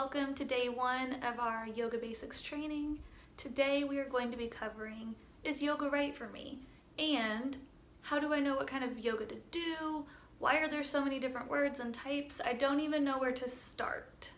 Welcome to day one of our Yoga Basics training. Today we are going to be covering, is yoga right for me? And how do I know what kind of yoga to do? Why are there so many different words and types? I don't even know where to start.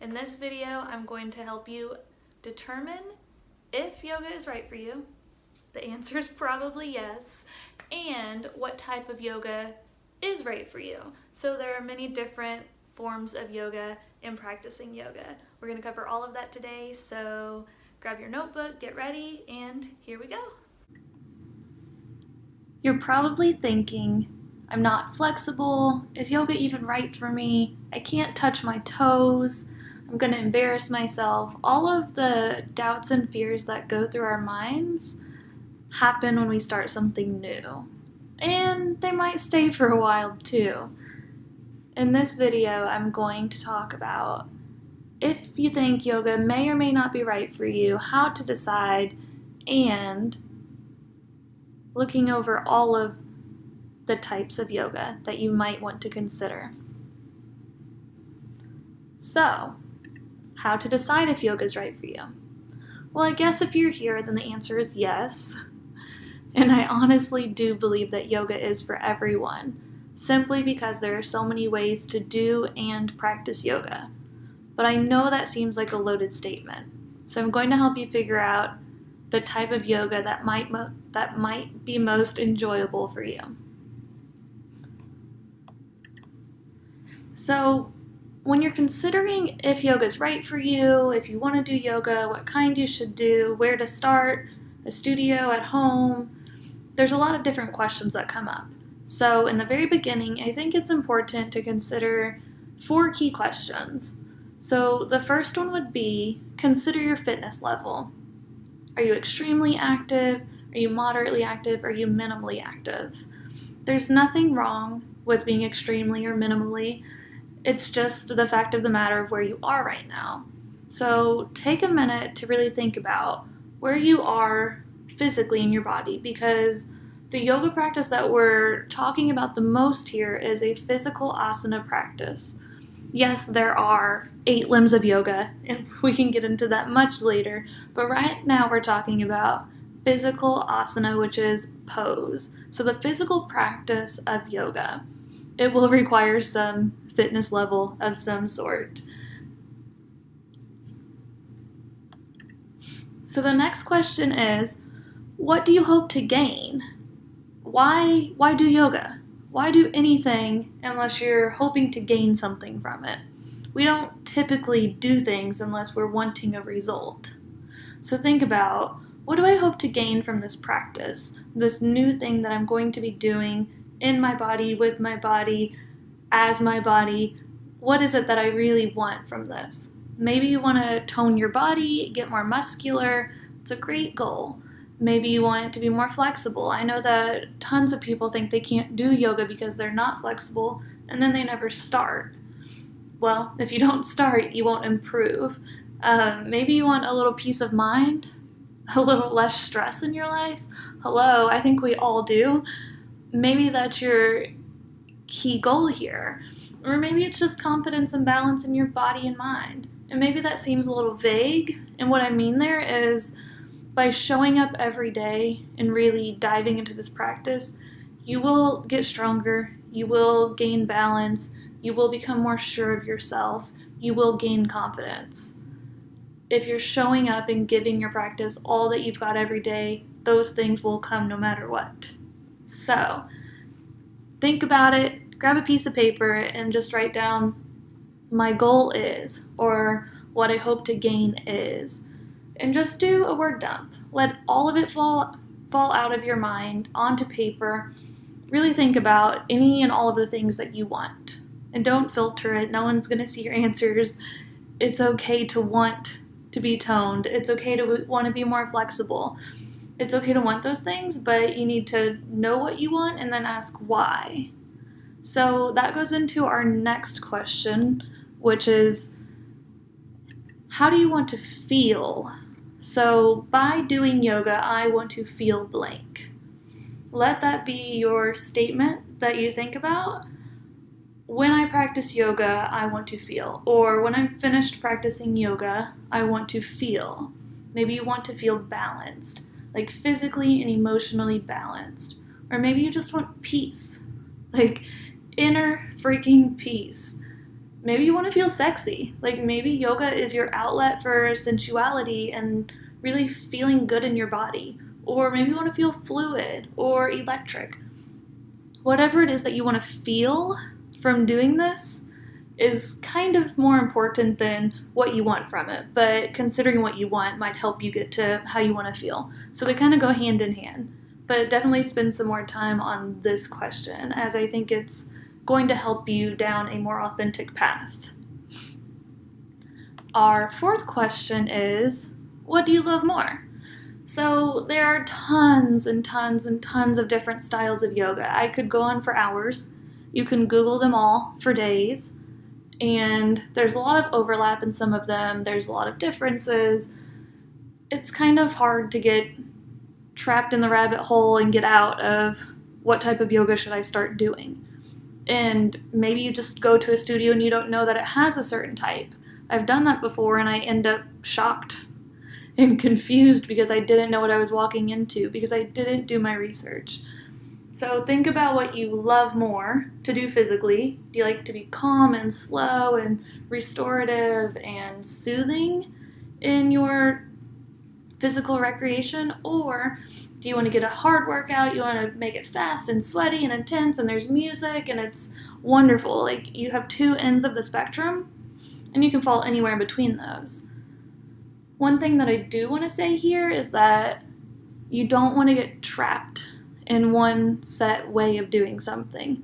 In this video, I'm going to help you determine if yoga is right for you. The answer is probably yes. And what type of yoga is right for you. So there are many different forms of yoga and practicing yoga. We're going to cover all of that today, so grab your notebook, get ready, and here we go. You're probably thinking, I'm not flexible, is yoga even right for me? I can't touch my toes, I'm going to embarrass myself. All of the doubts and fears that go through our minds happen when we start something new. And they might stay for a while too. In this video, I'm going to talk about if you think yoga may or may not be right for you, how to decide, and looking over all of the types of yoga that you might want to consider. So, how to decide if yoga is right for you? Well, I guess if you're here, then the answer is yes. And I honestly do believe that yoga is for everyone, simply because there are so many ways to do and practice yoga. But I know that seems like a loaded statement, so I'm going to help you figure out the type of yoga that might be most enjoyable for you. So when you're considering if yoga is right for you, if you want to do yoga, what kind you should do, where to start, a studio, at home, there's a lot of different questions that come up. So in the very beginning, I think it's important to consider 4 key questions. So the first one would be, consider your fitness level. Are you extremely active? Are you moderately active? Are you minimally active? There's nothing wrong with being extremely or minimally. It's just the fact of the matter of where you are right now. So take a minute to really think about where you are physically in your body, because the yoga practice that we're talking about the most here is a physical asana practice. Yes, there are 8 limbs of yoga, and we can get into that much later, but right now we're talking about physical asana, which is pose. So the physical practice of yoga, it will require some fitness level of some sort. So the next question is, what do you hope to gain? Why do yoga? Why do anything unless you're hoping to gain something from it? We don't typically do things unless we're wanting a result. So think about, what do I hope to gain from this practice? This new thing that I'm going to be doing in my body, with my body, as my body. What is it that I really want from this? Maybe you want to tone your body, get more muscular. It's a great goal. Maybe you want it to be more flexible. I know that tons of people think they can't do yoga because they're not flexible, and then they never start. Well, if you don't start, you won't improve. Maybe you want a little peace of mind, a little less stress in your life. Hello, I think we all do. Maybe that's your key goal here. Or maybe it's just confidence and balance in your body and mind. And maybe that seems a little vague, and what I mean there is, by showing up every day and really diving into this practice, you will get stronger, you will gain balance, you will become more sure of yourself, you will gain confidence. If you're showing up and giving your practice all that you've got every day, those things will come no matter what. So, think about it, grab a piece of paper, and just write down, my goal is, or what I hope to gain is. And just do a word dump. Let all of it fall out of your mind onto paper. Really think about any and all of the things that you want. And don't filter it. No one's going to see your answers. It's okay to want to be toned. It's okay to want to be more flexible. It's okay to want those things, but you need to know what you want and then ask why. So that goes into our next question, which is, how do you want to feel? So by doing yoga, I want to feel blank. Let that be your statement that you think about. when I practice yoga, I want to feel. Or when I'm finished practicing yoga, I want to feel. Maybe you want to feel balanced, like physically and emotionally balanced. Or maybe you just want peace, like inner freaking peace. Maybe you want to feel sexy. Like maybe yoga is your outlet for sensuality and really feeling good in your body. Or maybe you want to feel fluid or electric. Whatever it is that you want to feel from doing this is kind of more important than what you want from it, but considering what you want might help you get to how you want to feel. So they kind of go hand in hand, but definitely spend some more time on this question, as I think it's going to help you down a more authentic path. Our fourth question is, what do you love more? So there are tons and tons and tons of different styles of yoga. I could go on for hours. You can Google them all for days. And there's a lot of overlap in some of them. There's a lot of differences. It's kind of hard to get trapped in the rabbit hole and get out of what type of yoga should I start doing. And maybe you just go to a studio and you don't know that it has a certain type. I've done that before and I end up shocked and confused because I didn't know what I was walking into, because I didn't do my research. So think about what you love more to do physically. Do you like to be calm and slow and restorative and soothing in your physical recreation? Or do you want to get a hard workout? You want to make it fast and sweaty and intense and there's music and it's wonderful. Like you have two ends of the spectrum and you can fall anywhere in between those. One thing that I do want to say here is that you don't want to get trapped in one set way of doing something.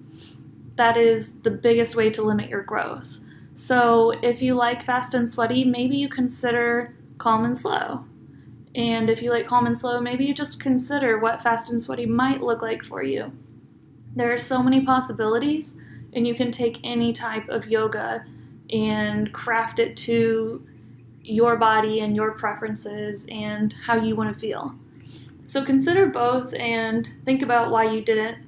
That is the biggest way to limit your growth. So if you like fast and sweaty, maybe you consider calm and slow. And if you like calm and slow, maybe you just consider what fast and sweaty might look like for you. There are so many possibilities, and you can take any type of yoga and craft it to your body and your preferences and how you want to feel. So consider both and think about why you didn't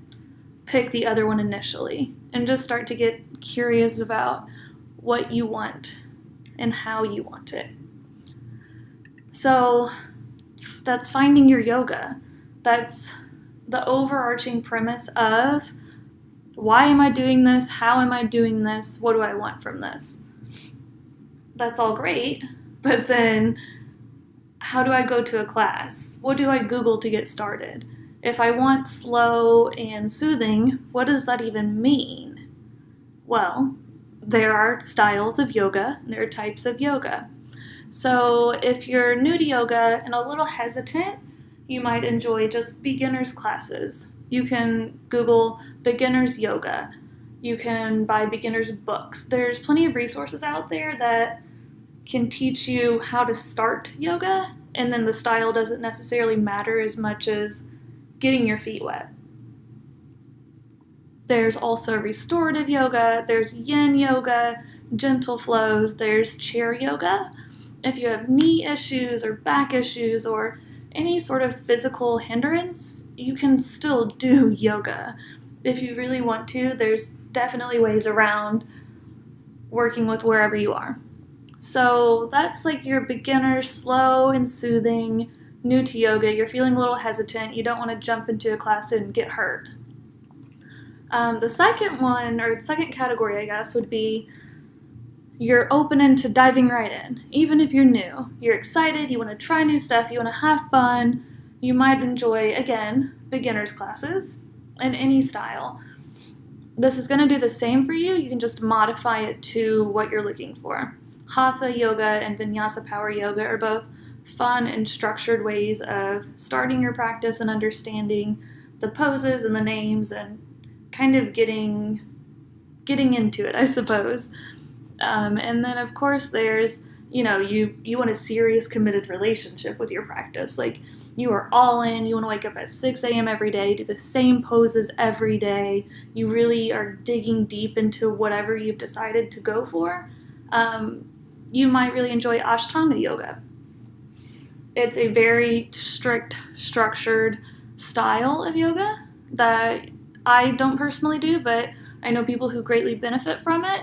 pick the other one initially, and just start to get curious about what you want and how you want it. So that's finding your yoga. That's the overarching premise of why am I doing this? How am I doing this? What do I want from this? That's all great. But then, how do I go to a class? What do I Google to get started? If I want slow and soothing, what does that even mean? Well, there are styles of yoga, and there are types of yoga. So if you're new to yoga and a little hesitant, you might enjoy just beginners classes. You can Google beginners yoga. You can buy beginners books. There's plenty of resources out there that can teach you how to start yoga, and then the style doesn't necessarily matter as much as getting your feet wet. There's also restorative yoga, there's yin yoga, gentle flows, there's chair yoga. If you have knee issues or back issues or any sort of physical hindrance, you can still do yoga. If you really want to, there's definitely ways around working with wherever you are. So that's like your beginner, slow and soothing, new to yoga. You're feeling a little hesitant. You don't want to jump into a class and get hurt. The second one, or second category, I guess, would be you're open into diving right in. Even if you're new, you're excited, you want to try new stuff, you want to have fun, you might enjoy, again, beginners classes in any style. This is going to do the same for you. You can just modify it to what you're looking for. Hatha yoga and vinyasa power yoga are both fun and structured ways of starting your practice and understanding the poses and the names and kind of getting into it, I suppose. And then, of course, there's, you want a serious, committed relationship with your practice. Like, you are all in. You want to wake up at 6 a.m. every day, do the same poses every day. You really are digging deep into whatever you've decided to go for. You might really enjoy Ashtanga yoga. It's a very strict, structured style of yoga that I don't personally do, but I know people who greatly benefit from it.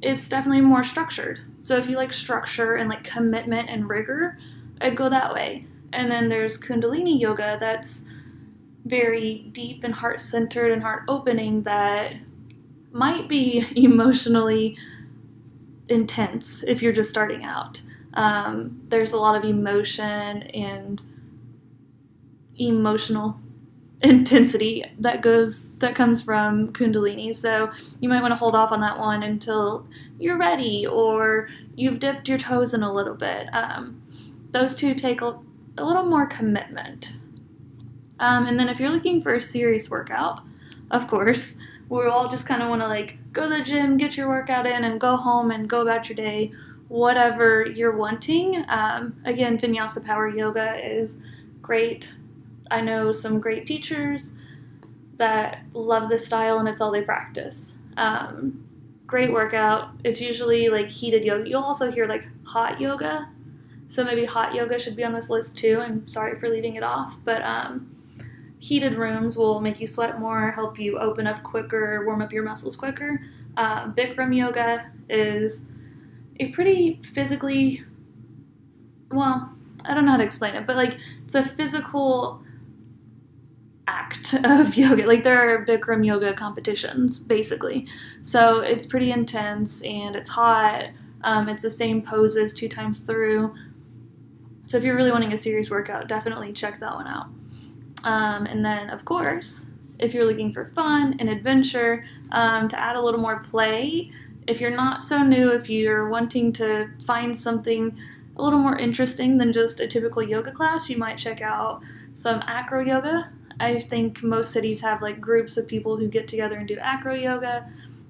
It's definitely more structured. So if you like structure and like commitment and rigor, I'd go that way. And then there's Kundalini yoga that's very deep and heart-centered and heart-opening that might be emotionally intense if you're just starting out. There's a lot of emotion and emotional intensity that comes from Kundalini, so you might want to hold off on that one until you're ready or you've dipped your toes in a little bit. Those two take a little more commitment. And then if you're looking for a serious workout, of course, we all just kind of want to like go to the gym, get your workout in, and go home and go about your day, whatever you're wanting. Again, Vinyasa Power Yoga is great. I know some great teachers that love this style and it's all they practice. Great workout. It's usually like heated yoga. You'll also hear like hot yoga. So maybe hot yoga should be on this list too. I'm sorry for leaving it off. But heated rooms will make you sweat more, help you open up quicker, warm up your muscles quicker. Bikram yoga is a pretty physically, well, I don't know how to explain it, but like it's a physical act of yoga. Like there are Bikram yoga competitions basically, so it's pretty intense and it's hot. It's the same poses 2 times through, so if you're really wanting a serious workout, definitely check that one out. And then of course, if you're looking for fun and adventure, to add a little more play, if you're not so new, if you're wanting to find something a little more interesting than just a typical yoga class, you might check out some acro yoga. I think most cities have like groups of people who get together and do acro yoga.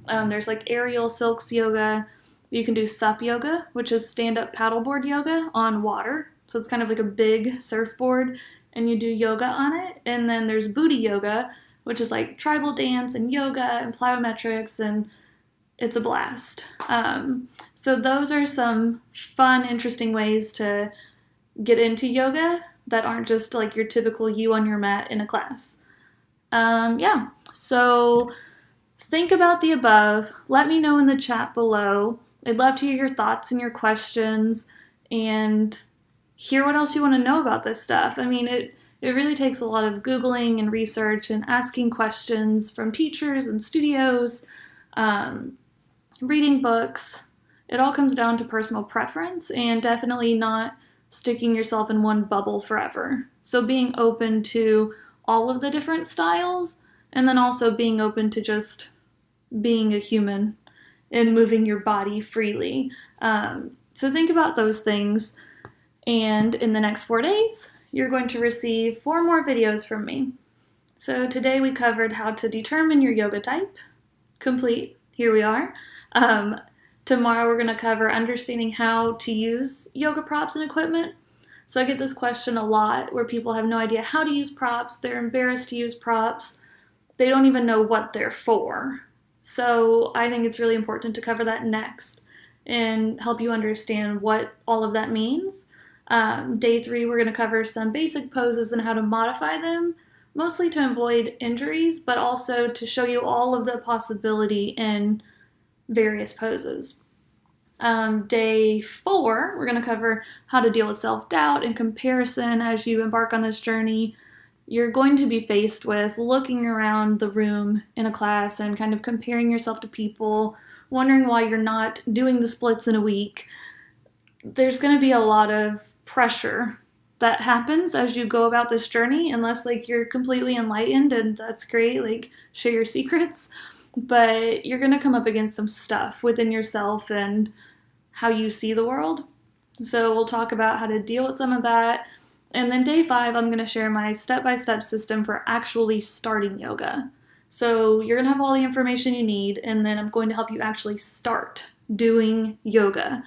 There's like aerial silks yoga. You can do sup yoga, which is stand-up paddleboard yoga on water. So it's kind of like a big surfboard and you do yoga on it. And then there's booty yoga, which is like tribal dance and yoga and plyometrics, and it's a blast. So those are some fun, interesting ways to get into yoga that aren't just like your typical you on your mat in a class. Yeah, so think about the above. Let me know in the chat below. I'd love to hear your thoughts and your questions and hear what else you want to know about this stuff. I mean, it really takes a lot of Googling and research and asking questions from teachers and studios, reading books. It all comes down to personal preference and definitely not sticking yourself in one bubble forever. So being open to all of the different styles, and then also being open to just being a human and moving your body freely. So think about those things, and in the next 4 days, you're going to receive 4 more videos from me. So today we covered how to determine your yoga type. Complete. Here we are. Tomorrow we're going to cover understanding how to use yoga props and equipment. So I get this question a lot where people have no idea how to use props. They're embarrassed to use props. They don't even know what they're for. So I think it's really important to cover that next and help you understand what all of that means. Day 3, we're going to cover some basic poses and how to modify them, mostly to avoid injuries, but also to show you all of the possibility in various poses. Day 4, we're going to cover how to deal with self-doubt and comparison as you embark on this journey. You're going to be faced with looking around the room in a class and kind of comparing yourself to people, wondering why you're not doing the splits in a week. There's going to be a lot of pressure that happens as you go about this journey, unless like you're completely enlightened, and that's great, like share your secrets. But you're going to come up against some stuff within yourself and how you see the world. So we'll talk about how to deal with some of that. And then day 5, I'm going to share my step-by-step system for actually starting yoga. So you're going to have all the information you need, and then I'm going to help you actually start doing yoga.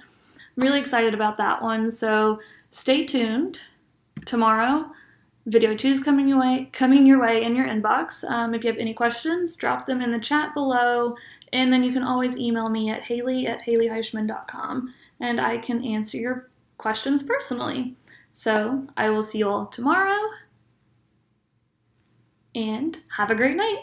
I'm really excited about that one, so stay tuned. Tomorrow, video 2 is coming your way in your inbox. If you have any questions, drop them in the chat below, and then you can always email me at haley@haleyheischman.com, and I can answer your questions personally. So I will see you all tomorrow, and have a great night.